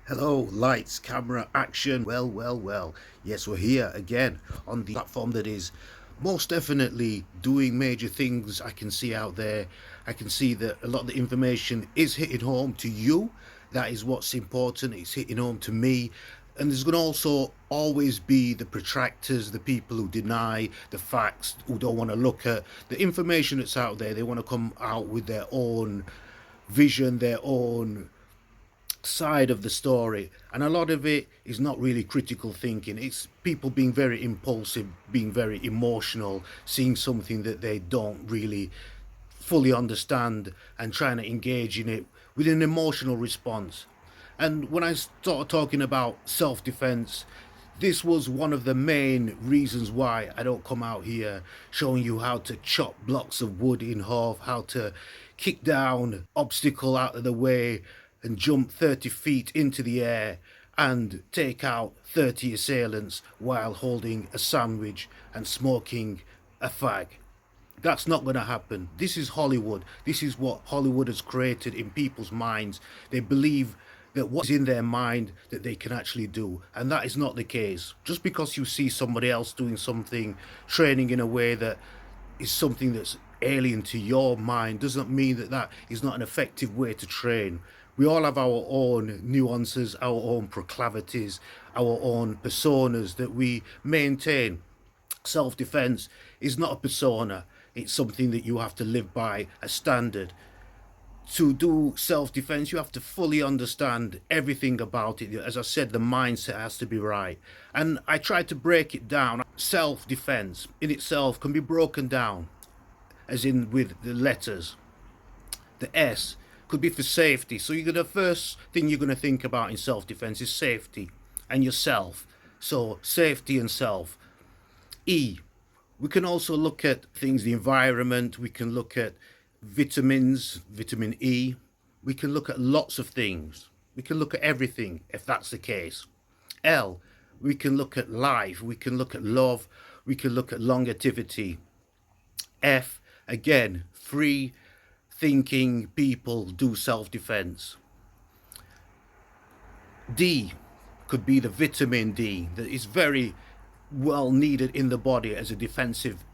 Hello, lights, camera, action. Well. Yes, we're here again on the platform that is most definitely doing major things. I can see out there. I can see that a lot of the information is hitting home to you. That is what's important. It's hitting home to me. And there's going to also always be the protractors, the people who deny the facts, who don't want to look at the information that's out there. They want to come out with their own vision, their own side of the story, and a lot of it is not really critical thinking. It's people being very impulsive, being very emotional, seeing something that they don't really fully understand and trying to engage in it with an emotional response. And when I started talking about self-defense, this was one of the main reasons why I don't come out here showing you how to chop blocks of wood in half, how to kick down obstacle out of the way and jump 30 feet into the air and take out 30 assailants while holding a sandwich and smoking a fag. That's not going to happen. This is Hollywood. This is what Hollywood has created in people's minds. They believe that what's in their mind that they can actually do, and that is not the case. Just because you see somebody else doing something, training in a way that is something that's alien to your mind, doesn't mean that that is not an effective way to train. We all have our own nuances, our own proclivities, our own personas that we maintain. Self defense is not a persona, it's something that you have to live by, a standard. To do self defense, you have to fully understand everything about it. As I said, the mindset has to be right. And I try to break it down. Self defense in itself can be broken down, as in with the letters. The S could be for safety. So the first thing you're gonna think about in self-defense is safety and yourself. So safety and self. E. We can also look at things, the environment. We can look at vitamins, vitamin E. We can look at lots of things. We can look at everything if that's the case. L. We can look at life. We can look at love. We can look at longevity. F. Again, free thinking people do self-defense. D could be the vitamin D that is very well needed in the body as a defensive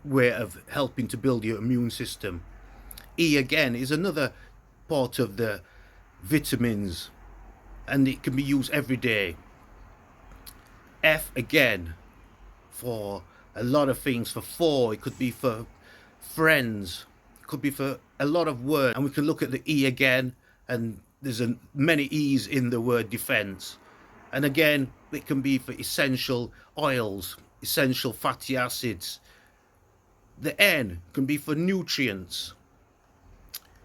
way of helping to build your immune system. E again is another part of the vitamins, and it can be used every day. F again for a lot of things. For four, it could be for friends, it could be for a lot of words. And we can look at the E again, and there's many E's in the word defense. And again, it can be for essential oils, essential fatty acids. The N can be for nutrients.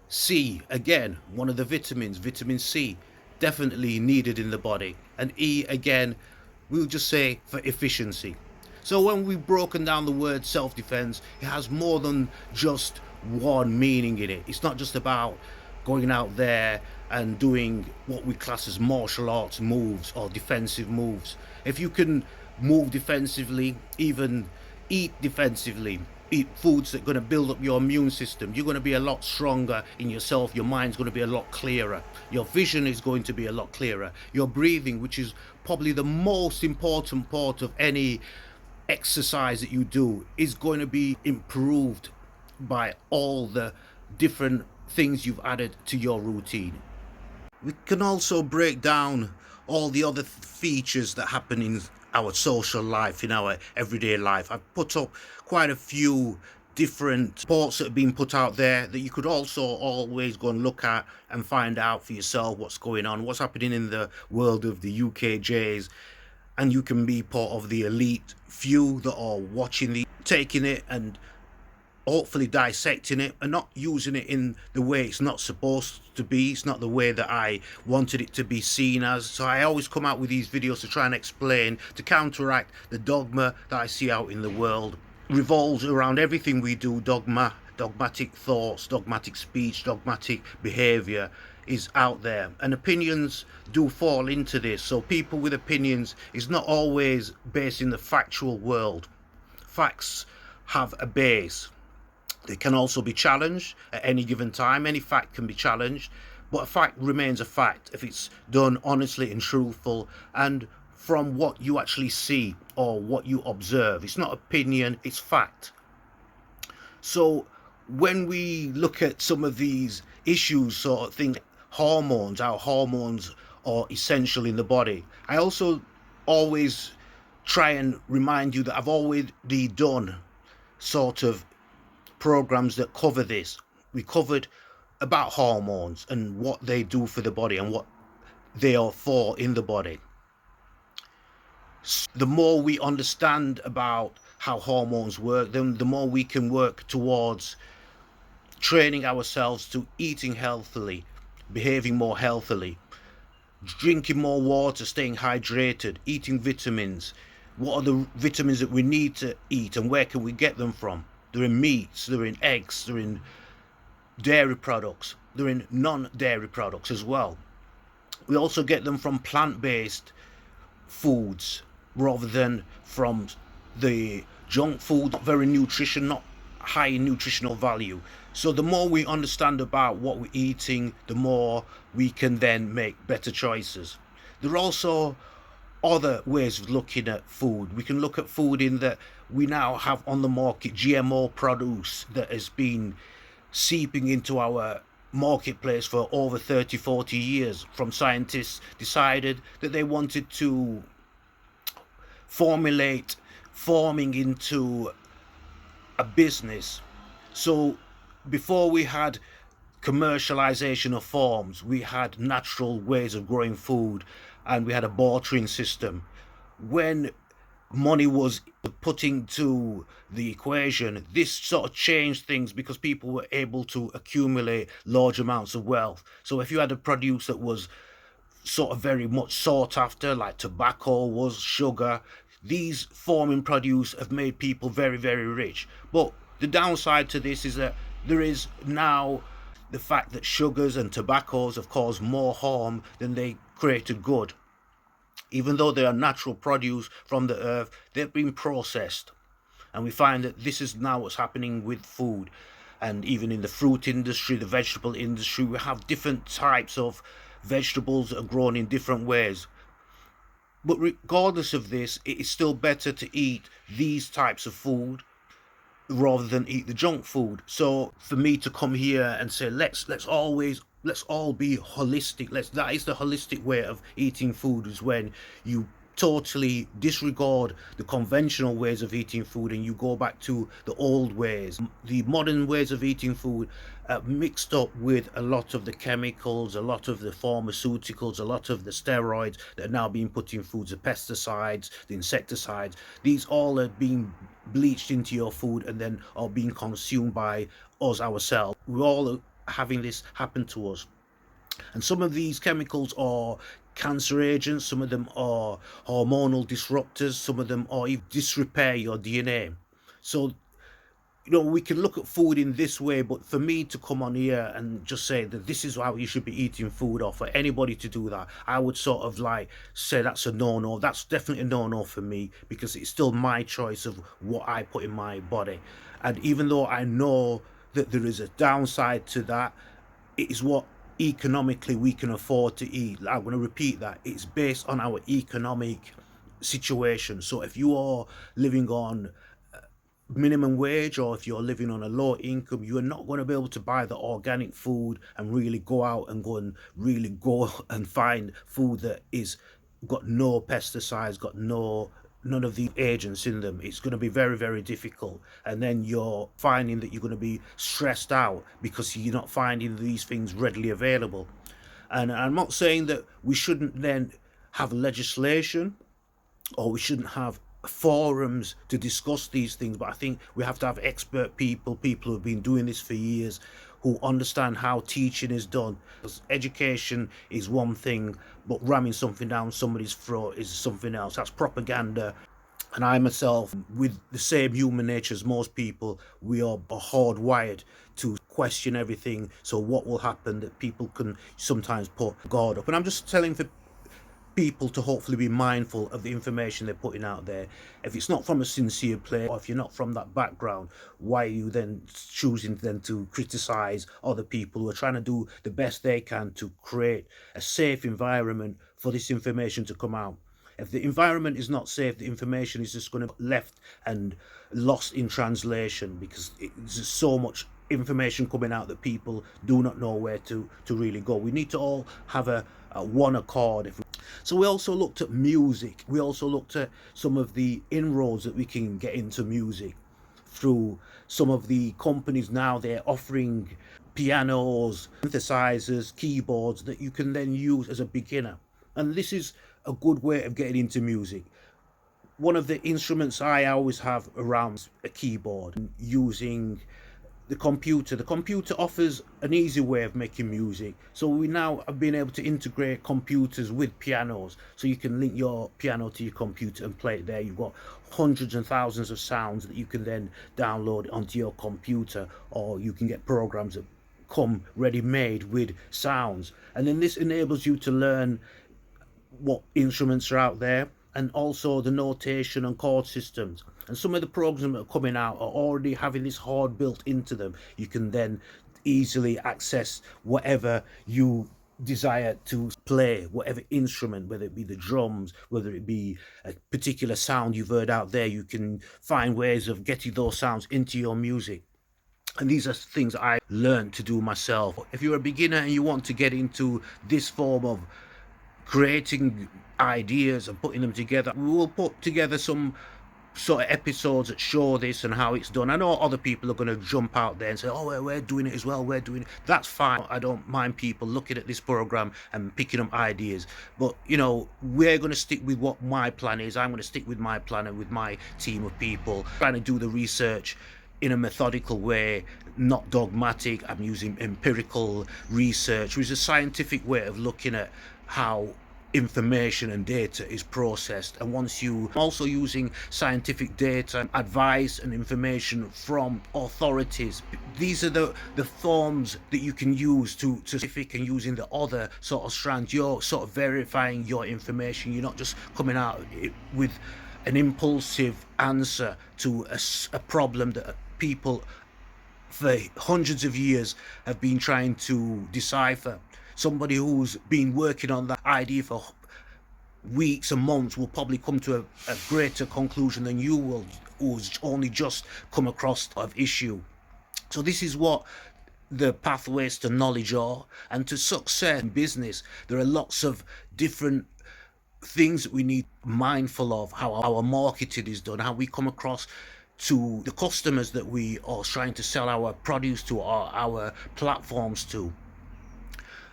C, again, one of the vitamins, vitamin C, definitely needed in the body. And E, again, we'll just say for efficiency. So when we've broken down the word self-defense, it has more than just one meaning in it. It's not just about going out there and doing what we class as martial arts moves or defensive moves. If you can move defensively, even eat defensively, eat foods that are going to build up your immune system, you're going to be a lot stronger in yourself. Your mind's going to be a lot clearer. Your vision is going to be a lot clearer. Your breathing, which is probably the most important part of any exercise that you do, is going to be improved by all the different things you've added to your routine. We can also break down all the other features that happen in our social life, in our everyday life. I've put up quite a few different reports that have been put out there that you could also always go and look at and find out for yourself what's going on, what's happening in the world of the UKJs. And you can be part of the elite few that are watching the taking it and hopefully dissecting it and not using it in the way it's not supposed to be. It's not the way that I wanted it to be seen as. So I always come out with these videos to try and explain, to counteract the dogma that I see out in the world. It revolves around everything we do. Dogmatic thoughts, dogmatic speech, dogmatic behavior is out there, and opinions do fall into this. So people with opinions is not always based in the factual world. Facts have a base. They can also be challenged at any given time. Any fact can be challenged, but a fact remains a fact if it's done honestly and truthful and from what you actually see or what you observe. It's not opinion, it's fact. So when we look at some of these issues, sort of things, hormones, how hormones are essential in the body, I also always try and remind you that I've already done sort of programs that cover this. We covered about hormones and what they do for the body and what they are for in the body. The more we understand about how hormones work, then the more we can work towards training ourselves to eating healthily, behaving more healthily, drinking more water, staying hydrated, eating vitamins. What are the vitamins that we need to eat and where can we get them from? They're in meats, they're in eggs, they're in dairy products, they're in non-dairy products as well. We also get them from plant-based foods rather than from the junk food, very nutrition, not high in nutritional value. So the more we understand about what we're eating, the more we can then make better choices. There are also other ways of looking at food. We can look at food in that we now have on the market GMO produce that has been seeping into our marketplace for over 30-40 years from scientists decided that they wanted to formulate farming into a business. So before we had commercialization of farms, we had natural ways of growing food and we had a bartering system. When money was put into the equation, this sort of changed things because people were able to accumulate large amounts of wealth. So if you had a produce that was sort of very much sought after, like tobacco was, sugar, these farming produce have made people very, very rich. But the downside to this is that there is now the fact that sugars and tobaccos have caused more harm than they created good. Even though they are natural produce from the earth, they've been processed. And we find that this is now what's happening with food. And even in the fruit industry, the vegetable industry, we have different types of vegetables that are grown in different ways. But regardless of this, it is still better to eat these types of food rather than eat the junk food. So for me to come here and say let's all be holistic, that is the holistic way of eating food, is when you totally disregard the conventional ways of eating food and you go back to the old ways. The modern ways of eating food mixed up with a lot of the chemicals, a lot of the pharmaceuticals, a lot of the steroids that are now being put in foods, the pesticides, the insecticides. These all are being bleached into your food and then are being consumed by us ourselves. We're all having this happen to us. And some of these chemicals are cancer agents, some of them are hormonal disruptors, some of them are even disrepair your DNA. So, we can look at food in this way, but for me to come on here and just say that this is how you should be eating food, or for anybody to do that, I would sort of like say that's a no-no. That's definitely a no-no for me, because it's still my choice of what I put in my body. And even though I know that there is a downside to that, it is what economically we can afford to eat. I'm going to repeat that. It's based on our economic situation. So if you are living on minimum wage, or if you're living on a low income, you are not going to be able to buy the organic food and really go out and go and find food that is got no pesticides, got none of the agents in them. It's going to be very, very difficult. And then you're finding that you're going to be stressed out because you're not finding these things readily available. And I'm not saying that we shouldn't then have legislation or we shouldn't have forums to discuss these things, but I think we have to have expert people who have been doing this for years, who understand how teaching is done. Because education is one thing, but ramming something down somebody's throat is something else. That's propaganda. And I myself, with the same human nature as most people, we are hardwired to question everything. So what will happen that people can sometimes put God up? And I'm just telling for people to hopefully be mindful of the information they're putting out there. If it's not from a sincere place, or if you're not from that background, why are you then choosing then to criticize other people who are trying to do the best they can to create a safe environment for this information to come out? If the environment is not safe, the information is just going to be left and lost in translation, because there's just so much information coming out that people do not know where to really go. We need to all have a one accord. So we also looked at music. We also looked at some of the inroads that we can get into music through some of the companies now. They're offering pianos, synthesizers, keyboards that you can then use as a beginner. And this is a good way of getting into music. One of the instruments I always have around is a keyboard. Using the computer offers an easy way of making music, so we now have been able to integrate computers with pianos, so you can link your piano to your computer and play it there. You've got hundreds and thousands of sounds that you can then download onto your computer, or you can get programs that come ready-made with sounds, and then this enables you to learn what instruments are out there, and also the notation and chord systems. And some of the programs that are coming out are already having this hard built into them. You can then easily access whatever you desire to play, whatever instrument, whether it be the drums, whether it be a particular sound you've heard out there. You can find ways of getting those sounds into your music. And these are things I learned to do myself. If you're a beginner and you want to get into this form of creating ideas and putting them together, we will put together some sort of episodes that show this and how it's done. I know other people are going to jump out there and say, oh, we're doing it as well, we're doing it. That's fine. I don't mind people looking at this program and picking up ideas, but you know, we're going to stick with what my plan is. I'm going to stick with my plan and with my team of people, trying to do the research in a methodical way, not dogmatic. I'm using empirical research, which is a scientific way of looking at how information and data is processed. And once you also using scientific data, advice and information from authorities, these are the forms that you can use to scientific, and using the other sort of strands, you're sort of verifying your information. You're not just coming out with an impulsive answer to a problem that people for hundreds of years have been trying to decipher. Somebody who's been working on that idea for weeks and months will probably come to a greater conclusion than you will, who's only just come across of issue. So this is what the pathways to knowledge are, and to success in business. There are lots of different things that we need mindful of, how our marketing is done, how we come across to the customers that we are trying to sell our produce to, or our platforms to.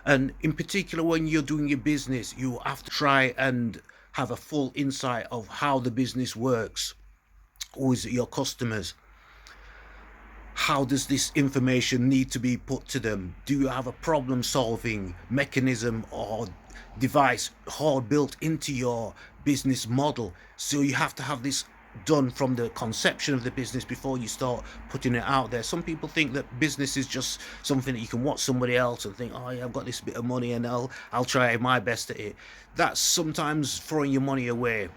And in particular, when you're doing your business, you have to try and have a full insight of how the business works. Who is your customers? How does this information need to be put to them? Do you have a problem solving mechanism or device hard built into your business model? So you have to have this done from the conception of the business before you start putting it out there. Some people think that business is just something that you can watch somebody else and think, oh yeah, I've got this bit of money and I'll try my best at it. That's sometimes throwing your money away.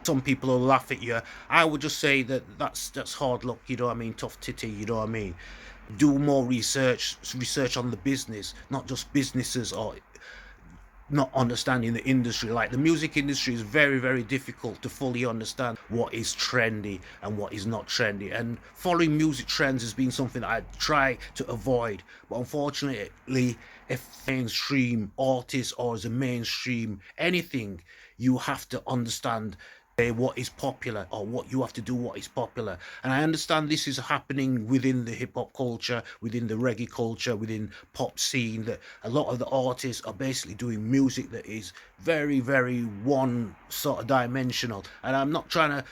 Some people will laugh at you. I would just say that that's hard luck, you know what I mean, tough titty, you know what I mean. Do more research on the business, not just businesses or not understanding the industry. Like the music industry is very, very difficult to fully understand what is trendy and what is not trendy, and following music trends has been something that I try to avoid. But unfortunately, if mainstream artists or as a mainstream anything, you have to understand what is popular, or what you have to do what is popular. And I understand this is happening within the hip-hop culture, within the reggae culture, within pop scene, that a lot of the artists are basically doing music that is very, very one sort of dimensional. And I'm not trying to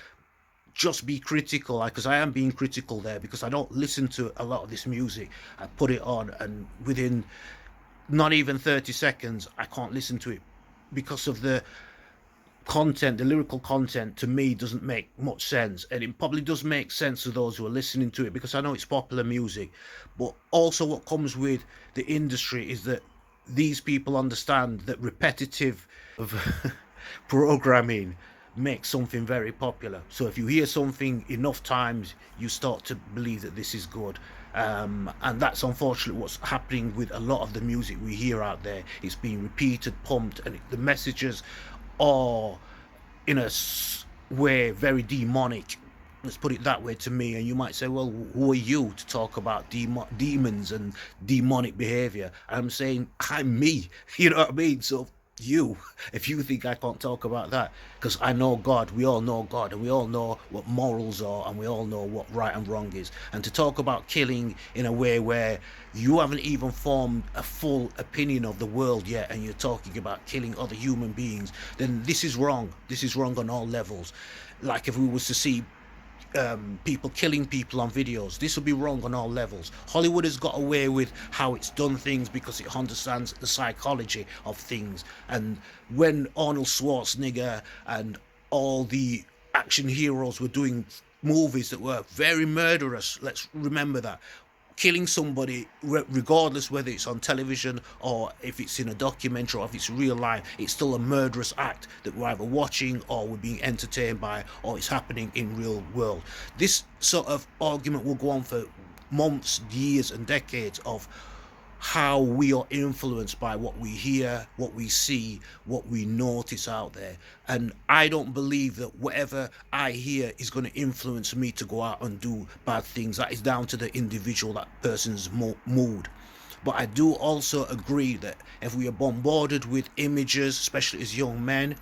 just be critical, because I am being critical there, because I don't listen to a lot of this music. I put it on and within not even 30 seconds I can't listen to it, because of the content. The lyrical content to me doesn't make much sense, and it probably does make sense to those who are listening to it, because I know it's popular music. But also what comes with the industry is that these people understand that repetitive of programming makes something very popular. So if you hear something enough times, you start to believe that this is good. And that's unfortunately what's happening with a lot of the music we hear out there. It's being repeated, pumped, and the messages are in a way very demonic. Let's put it that way to me. And you might say, well, who are you to talk about demons and demonic behavior? I'm saying I'm me. You know what I mean? So you, if you think I can't talk about that, because I know God, we all know God, and we all know what morals are, and we all know what right and wrong is. And to talk about killing in a way where you haven't even formed a full opinion of the world yet, and you're talking about killing other human beings, then this is wrong. This is wrong on all levels. Like if we was to see people killing people on videos, this would be wrong on all levels. Hollywood has got away with how it's done things because it understands the psychology of things. And when Arnold Schwarzenegger and all the action heroes were doing movies that were very murderous, let's remember that, killing somebody, regardless whether it's on television or if it's in a documentary or if it's real life, it's still a murderous act that we're either watching or we're being entertained by, or it's happening in real world. This sort of argument will go on for months, years and decades of how we are influenced by what we hear, what we see, what we notice out there. And I don't believe that whatever I hear is going to influence me to go out and do bad things. That is down to the individual, that person's mood. But I do also agree that if we are bombarded with images, especially as young men,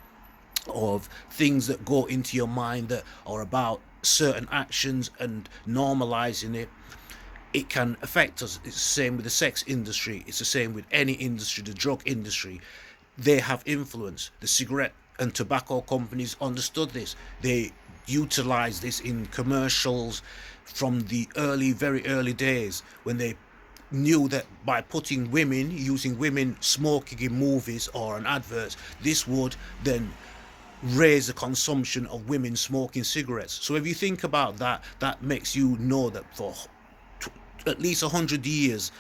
of things that go into your mind that are about certain actions and normalizing it, it can affect us. It's the same with the sex industry. It's the same with any industry, the drug industry. They have influence. The cigarette and tobacco companies understood this. They utilized this in commercials from the very early days, when they knew that by using women smoking in movies or in adverts, this would then raise the consumption of women smoking cigarettes. So if you think about that, that makes you know that for at least 100 years,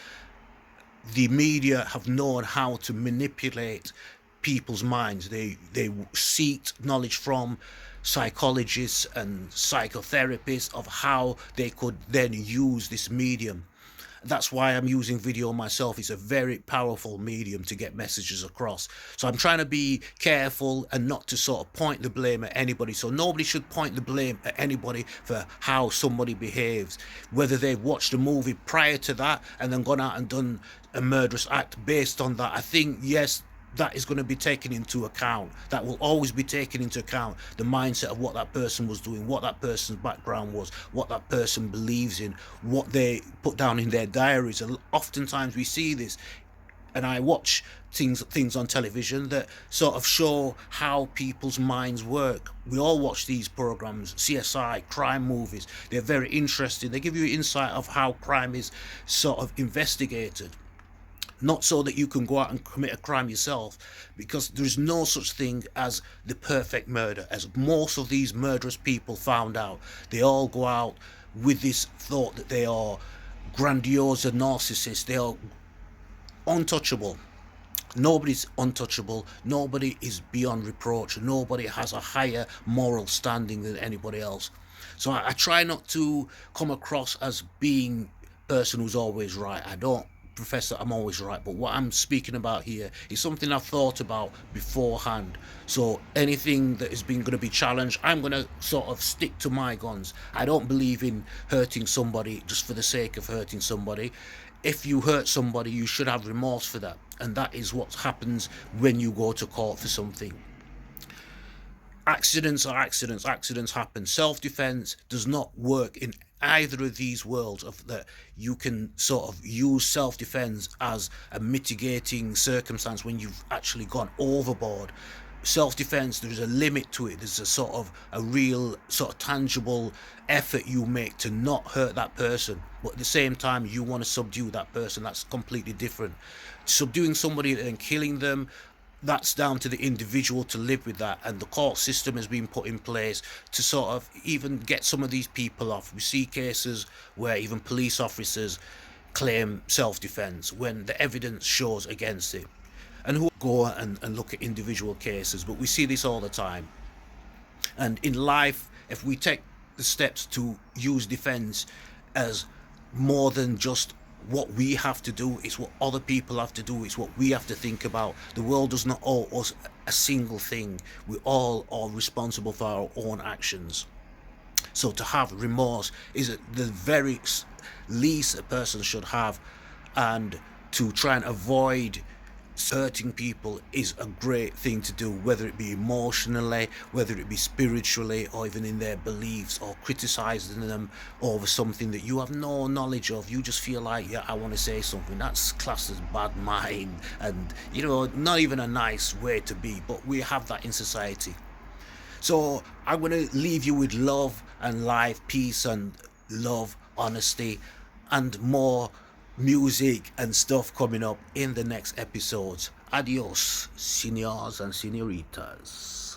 the media have known how to manipulate people's minds. They seek knowledge from psychologists and psychotherapists of how they could then use this medium. That's why I'm using video myself. It's a very powerful medium to get messages across. So I'm trying to be careful and not to sort of point the blame at anybody. So nobody should point the blame at anybody for how somebody behaves, whether they've watched a movie prior to that and then gone out and done a murderous act based on that. I think, yes, that is going to be taken into account. That will always be taken into account, the mindset of what that person was doing, what that person's background was, what that person believes in, what they put down in their diaries. And oftentimes we see this, and I watch things on television that sort of show how people's minds work. We all watch these programs, CSI, crime movies. They're very interesting. They give you insight of how crime is sort of investigated. Not so that you can go out and commit a crime yourself, because there is no such thing as the perfect murder. As most of these murderous people found out, they all go out with this thought that they are grandiose and narcissists. They are untouchable. Nobody's untouchable. Nobody is beyond reproach. Nobody has a higher moral standing than anybody else. So I try not to come across as being a person who's always right. I don't profess that I'm always right, but what I'm speaking about here is something I've thought about beforehand. So anything that is going to be challenged, I'm going to sort of stick to my guns. I don't believe in hurting somebody just for the sake of hurting somebody. If you hurt somebody, you should have remorse for that, and that is what happens when you go to court for something. Accidents are accidents. Accidents happen. Self-defense does not work in either of these worlds, of that you can sort of use self-defense as a mitigating circumstance when you've actually gone overboard. Self-defense, there's a limit to it. There's a sort of a real sort of tangible effort you make to not hurt that person, but at the same time you want to subdue that person. That's completely different. Subduing somebody and killing them, that's down to the individual to live with that, and the court system has been put in place to sort of even get some of these people off. We see cases where even police officers claim self-defense when the evidence shows against it. and who go and look at individual cases, but we see this all the time. And in life, if we take the steps to use defense as more than just what we have to do, it's what other people have to do, it's what we have to think about. The world does not owe us a single thing. We all are responsible for our own actions. So to have remorse is the very least a person should have, and to try and avoid hurting people is a great thing to do, whether it be emotionally, whether it be spiritually, or even in their beliefs, or criticizing them over something that you have no knowledge of. You just feel like, yeah, I want to say something. That's classed as bad mind, and not even a nice way to be, but we have that in society. So I'm going to leave you with love and life, peace and love, honesty, and more music and stuff coming up in the next episodes. Adios, senors and senoritas.